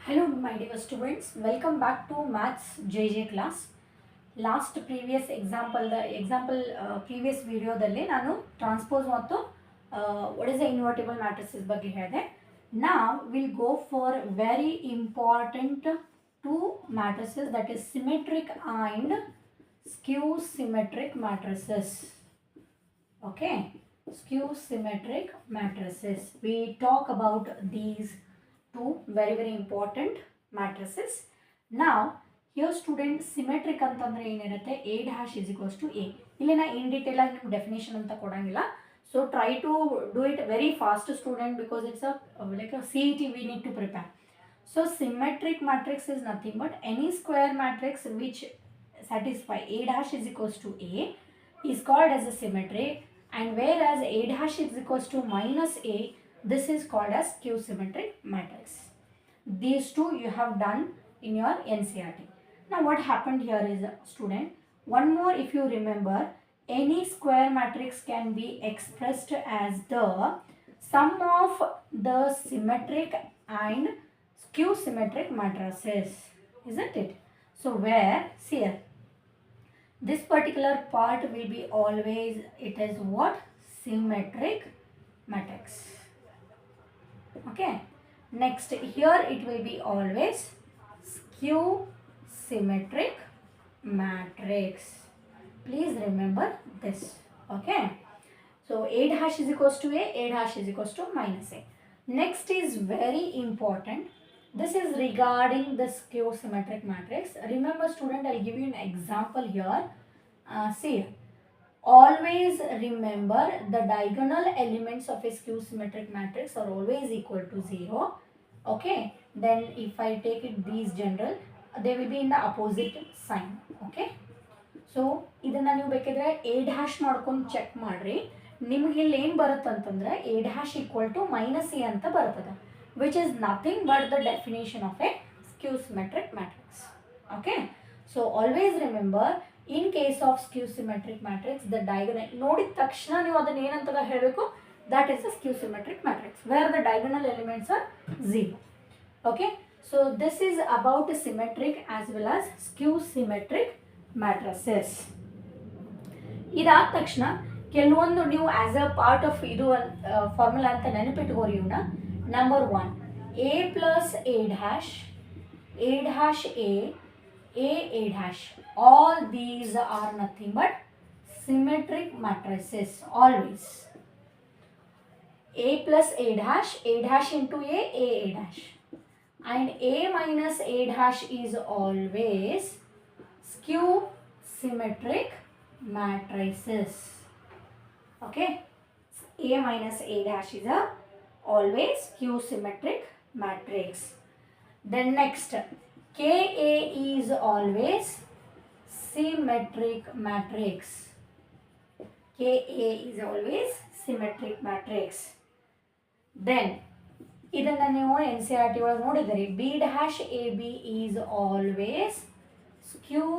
Hello my dear students, welcome back to Maths JJ class. Last previous example previous videoದಲ್ಲಿ ನಾನು transpose ಮತ್ತು what is the invertible matrices ಬಗ್ಗೆ ಹೇಳಿದೆ. Now we'll go for very important two matrices, that is symmetric and skew symmetric matrices. Okay, skew symmetric matrices. We talk about these two very important matrices. Now here student symmetric ಅಂತಂದ್ರೆ ಏನಿರುತ್ತೆ, a dash is equals to a. ಇಲ್ಲಿ ನಾ in detail ಆಗಿ ನಿಮ್ಗೆ definition ಅಂತ ಕೊಡಂಗಿಲ್ಲ, so try to do it very fast student because it's like a CET we need to prepare. So symmetric matrix is nothing but any square matrix which satisfy a dash is equals to a is called as a symmetric, and whereas a dash is equals to minus a, this is called as skew symmetric matrix. These two you have done in your NCERT. Now what happened here is, student, one more, if you remember, any square matrix can be expressed as the sum of the symmetric and skew symmetric matrices, isn't it? So where, see here, this particular part will be always, it is what? Symmetric matrix. Okay, next here it will be always skew symmetric matrix. Please remember this. Okay, so a dash is equals to a dash is equals to minus a. Next is very important. This is regarding the skew symmetric matrix. Remember student, I'll give you an example here. See, always remember the diagonal elements of a skew symmetric matrix are always equal to 0. Okay, then if I take it these general, they will be in the opposite sign. Okay, so ಇದನ್ನ ನೀವು ಬೇಕಿದ್ರೆ a dash ಮಾಡ್ಕೊಂಡು check ಮಾಡ್ರಿ, ನಿಮಗೆ ಇಲ್ಲಿ ಏನು ಬರುತ್ತೆ ಅಂತಂದ್ರೆ a dash equal to minus a ಅಂತ ಬರ್ತದೆ, which is nothing but the definition of a skew symmetric matrix. Okay, so always remember, in case of skew symmetric matrix, the diagonal ನೋಡಿದ ತಕ್ಷಣ ನೀವು ಅದನ್ನ ಏನಂತ ಹೇಳಬೇಕು, that is a skew symmetric matrix where the diagonal elements are 0. Okay, so this is about symmetric as well as skew symmetric matrices. ಇದಾದ ತಕ್ಷಣ ಕೆಲವೊಂದು ನೀವು ಆಸ್ ಅ ಪಾರ್ಟ್ ಆಫ್ ಇದು ಫಾರ್ಮುಲಾ ಅಂತ ನೆನಪಿಟ್ಕೋರಿ ಇವನ್ನ. Number 1, a plus a dash a dash, all these are nothing but symmetric matrices. Always a plus a dash into a dash, and a minus a dash is always skew symmetric matrices. Okay, a minus a dash is always skew symmetric matrix. Then next, ka is always symmetric matrix. Ka is always symmetric matrix. Then ಇದನ್ನ ನೀವು NCERT ಒಳಗೆ ನೋಡಿದರೆ b dash ab is always skew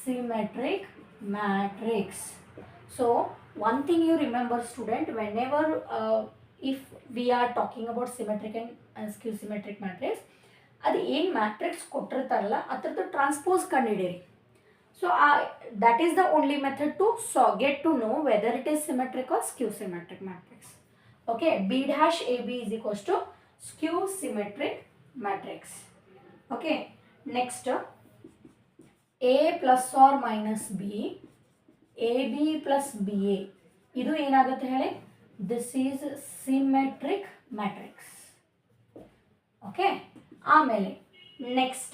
symmetric matrix. So one thing you remember student, whenever if we are talking about symmetric and skew symmetric matrix, ಅದು ಏನು matrix ಕೊಟ್ಟಿರ್ತಾರಲ್ಲ ಅದರದ್ದು transpose ಕಂಡುಹಿಡಿಯಿರಿ. So that is the only method to get to know whether it is symmetric or skew symmetric matrix. Okay, b dash ab is equals to skew symmetric matrix. Okay, next, a plus or minus b, ab plus ba, ಇದು ಏನಾಗುತ್ತೆ ಹೇಳಿ, this is symmetric matrix. Okay, ಆಮೇಲೆ next,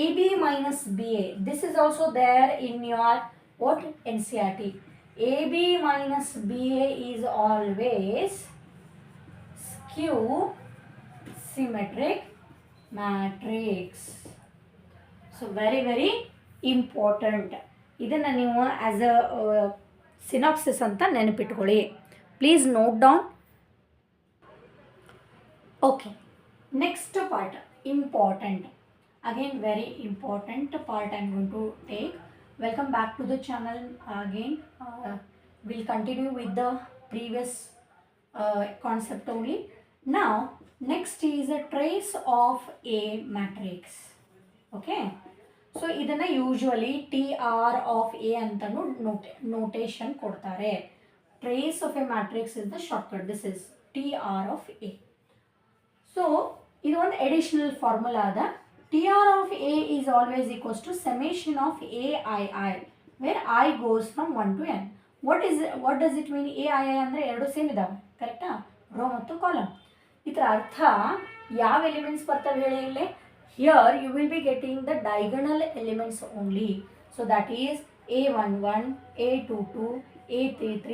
ab minus ba, this is also there in your what NCERT. ab minus ba is always skew symmetric matrix. So very important. ಇದನ್ನು ನೀವು as a synapsis ಅಂತ ನೆನಪಿಟ್ಕೊಳ್ಳಿ. Please note down. Okay, next part important, again very important part I am going to take. Welcome back to the channel again. We'll continue with the previous concept only. Now Next is a trace of a matrix. Okay, so ಇದನ್ನು usually TR of A ಅಂತಲೂ notation ಕೊಡ್ತಾರೆ. Trace of a matrix is the shortcut. This is TR of A. So ಇದು ಒಂದು additional formula ಅದ. TR of A is always equals to summation of AII, where I goes from 1 to n. What does it mean? AII ಅಂದರೆ ಎರಡು same ಇದಾವೆ, ಕರೆಕ್ಟಾ? Rho ಮತ್ತು column. ಇದರ ಅರ್ಥ ಯಾವ ಎಲಿಮೆಂಟ್ಸ್ ಬರ್ತವೆ ಹೇಳಿ ಇಲ್ಲಿ? Here you will be getting the diagonal elements only. So that is A11, A22, A33.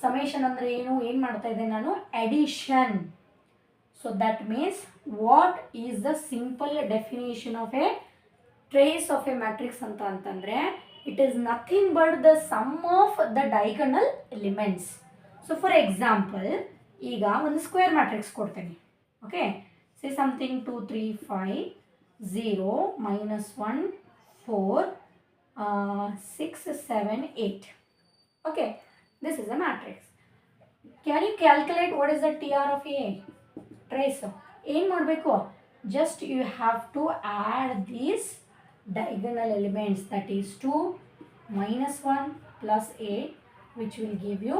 Summation ಅಂದರೆ ಏನು ಮಾಡ್ತಾ ಇದ್ದೆ ನಾನು? Addition. So that means what is the simple definition of a trace of a matrix ಅಂತಂದ್ರೆ it is nothing but the sum of the diagonal elements. So for example, ಈಗ ಒಂದು square matrix ಕೊಡ್ತೇನೆ. Okay, say something 2 3 5 0 -1 4 6 7 8. Okay, this is a matrix. Can you calculate what is the TR of A? Trace. ಏನು ಮಾಡಬೇಕು? Just you have to add these diagonal elements, that is 2 -1 plus 8, which will give you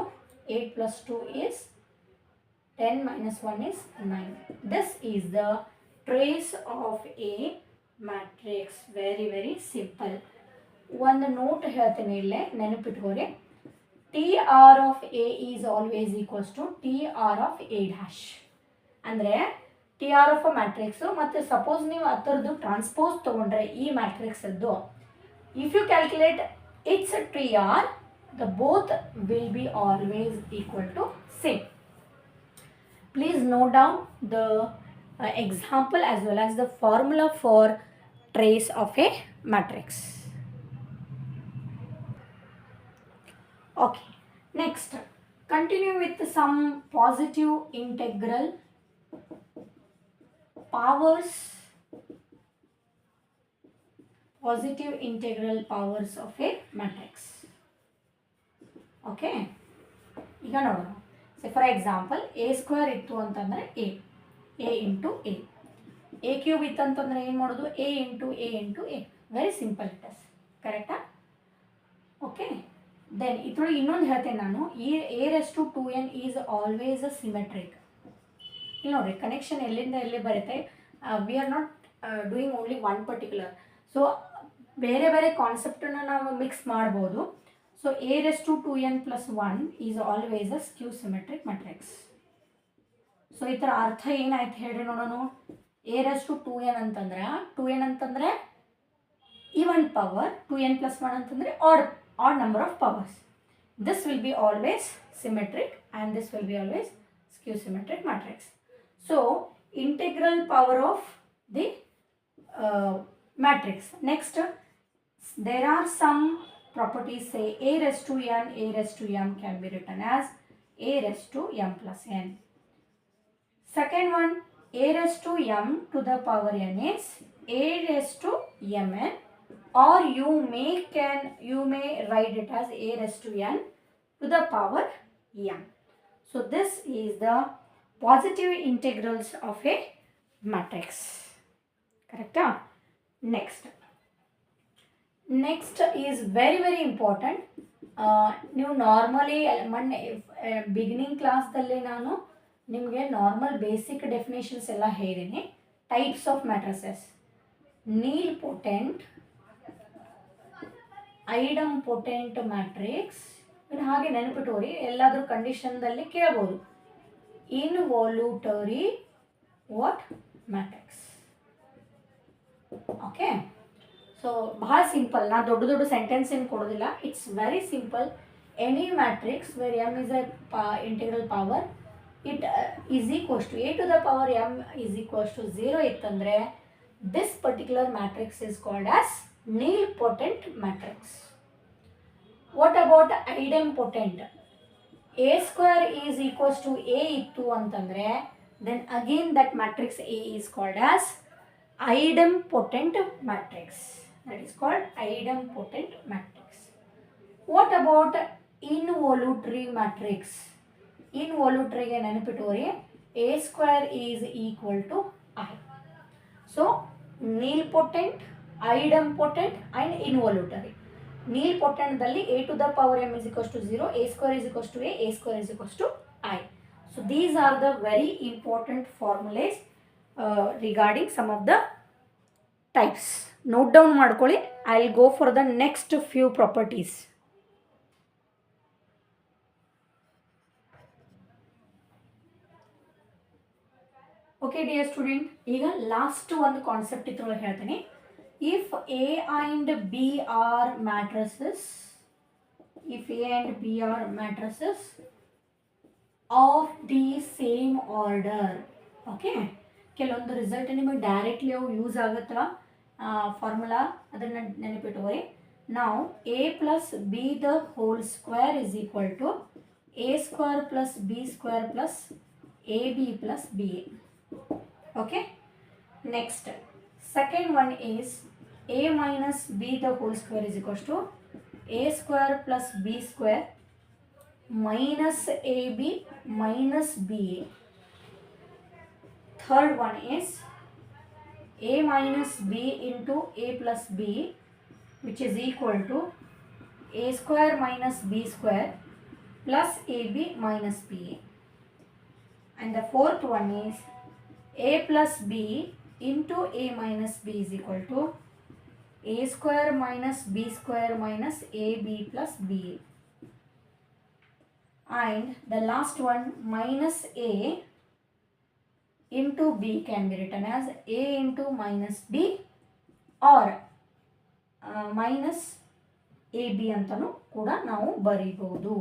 8 plus 2 is 10 minus 1 is 9. This is the trace of a matrix. Very very simple. ಒಂದು note ಹೇಳ್ತೀನಿ ಇಲ್ಲೇ, ನೆನಪಿಟ್ಕೋರಿ. TR of A is always equals to TR of A dash. ಅಂದರೆ TR of a matrix ಮತ್ತು suppose ನೀವು ಅದರದ್ದು transpose ತೊಗೊಂಡ್ರೆ ಈ ಮ್ಯಾಟ್ರಿಕ್ಸದ್ದು, if you calculate its TR, the both will be always equal to same. Please note down the example as well as the formula for trace of a matrix. Okay, next continue with some positive integral powers. Positive integral powers of a matrix. Okay, ಈಗ ನೋಡೋಣ. So for example A square ಇತ್ತು ಅಂತಂದರೆ A into A cube ಇತ್ತು ಅಂತಂದರೆ ಏನು ಮಾಡೋದು? A into A. Very simple it is, ಕರೆಕ್ಟಾ? Okay, then ಇದ್ರೊಳಗೆ ಇನ್ನೊಂದು ಹೇಳ್ತೇನೆ ನಾನು. A⁻2n is always a symmetric. ಇಲ್ಲಿ ನೋಡಿರಿ, ಕನೆಕ್ಷನ್ ಎಲ್ಲಿಂದ ಎಲ್ಲಿ ಬರುತ್ತೆ. We are not doing only one particular. So ಬೇರೆ ಬೇರೆ ಕಾನ್ಸೆಪ್ಟನ್ನು ನಾವು ಮಿಕ್ಸ್ ಮಾಡ್ಬೋದು. So A⁻2n plus 1 is always a skew symmetric matrix. So ಇದರ ಅರ್ಥ ಏನಾಯ್ತು ಹೇಳಿ ನೋಡೋಣ. A⁻2n ಅಂತಂದ್ರೆ 2n ಅಂತಂದರೆ even power, 2n plus 1 ಅಂತಂದರೆ odd number of powers. This will be always symmetric and this will be always skew symmetric matrix. So integral power of the matrix. Next, there are some properties. Say A⁻m can be written as A⁻m plus n. Second one, A⁻m to the power n is A⁻mn, or you may write it as A⁻n to the power m. So this is the positive integrals of a matrix. Correct? Next is very very important. ನೀವು normally ಮೊನ್ನೆ beginning ಕ್ಲಾಸ್ದಲ್ಲಿ ನಾನು ನಿಮಗೆ normal basic definitions ಎಲ್ಲ ಹೇಳಿದ್ದೀನಿ. Types of matrices: nilpotent, idempotent matrix. ಹಾಗೆ ನೆನಪಿಟ್ಟೋರಿ, ಎಲ್ಲಾದರೂ ಕಂಡೀಷನ್ದಲ್ಲಿ ಕೇಳ್ಬೋದು. Involutory what matrix. Okay, so ಭಾಳ ಸಿಂಪಲ್. ನಾ ದೊಡ್ಡ ದೊಡ್ಡ ಸೆಂಟೆನ್ಸ್ ಏನು ಕೊಡೋದಿಲ್ಲ. It's very simple. Any matrix where m is a integral power, it is equals to a to the power m is equals to 0 ಇತ್ತಂದರೆ this particular matrix is called as nilpotent matrix. What about idempotent? A square is equals to a ಇತ್ತು ಅಂತಂದರೆ then again that matrix A is called as idempotent matrix. That is called idempotent matrix. What about involutory matrix? Involutory ಗೆ ನೆನಪಿಟ್ಟೋರಿ, A square is equal to I. So, nilpotent, idempotent and involutory. Nilpotent dalli a to the power m is equals to 0, a square is equals to a square is equals to I. So, these are the very important formulas regarding some of the types. Note down ಮಾಡ್ಕೊಳ್ಳಿ. I'll go for the next few properties. Okay dear student, ಈಗ last ಒಂದು concept ಇದ್ರೊಳಗೆ ಹೇಳ್ತೀನಿ. If A and B are matrices, if A and B are matrices of the same order, okay, ಕೆಲವೊಂದು result ನಿಮಗೆ directly ಅವು use ಆಗುತ್ತಲ್ಲ formula ಅದನ್ನು ನೆನಪಿಟ್ಟುಕೊಳ್ಳಿ. ನಾವು A plus B the whole square is equal to A square plus B square plus AB plus BA. Okay, next second one is A minus B the whole square is equals to A square plus B square minus AB minus BA. Third one is A minus B into A plus B, which is equal to A square minus B square plus AB minus BA. And the fourth one is A plus B into A minus B is equal to A square minus B square minus AB plus BA. And the last one, minus A into B can be written as A into minus B or minus AB ಅಂತನೂ ಕೂಡ ನಾವು ಬರೀಬಹುದು.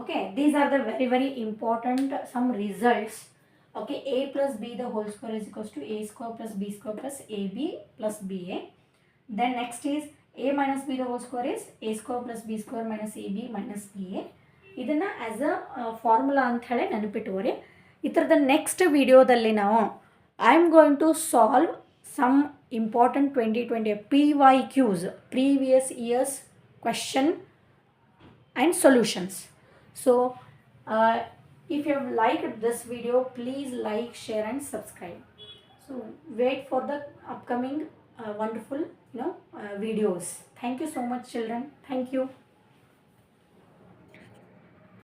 Okay, these are the very important some results. Okay, A plus B the whole square is equals to A square plus B square plus AB plus BA. Then next is A minus B the whole square is A square plus B square minus AB minus BA. ಇದನ್ನು as a formula ಅಂತ ಹೇಳಿ ನೆನಪಿಟ್ಟುವರಿ. ಈ ಥರದ next ವಿಡಿಯೋದಲ್ಲಿ ನಾವು I am going to solve some important 2020 PYQs, previous years question and solutions. So if you have liked this video, please like, share and subscribe. So wait for the upcoming wonderful videos. Thank you so much children. Thank you.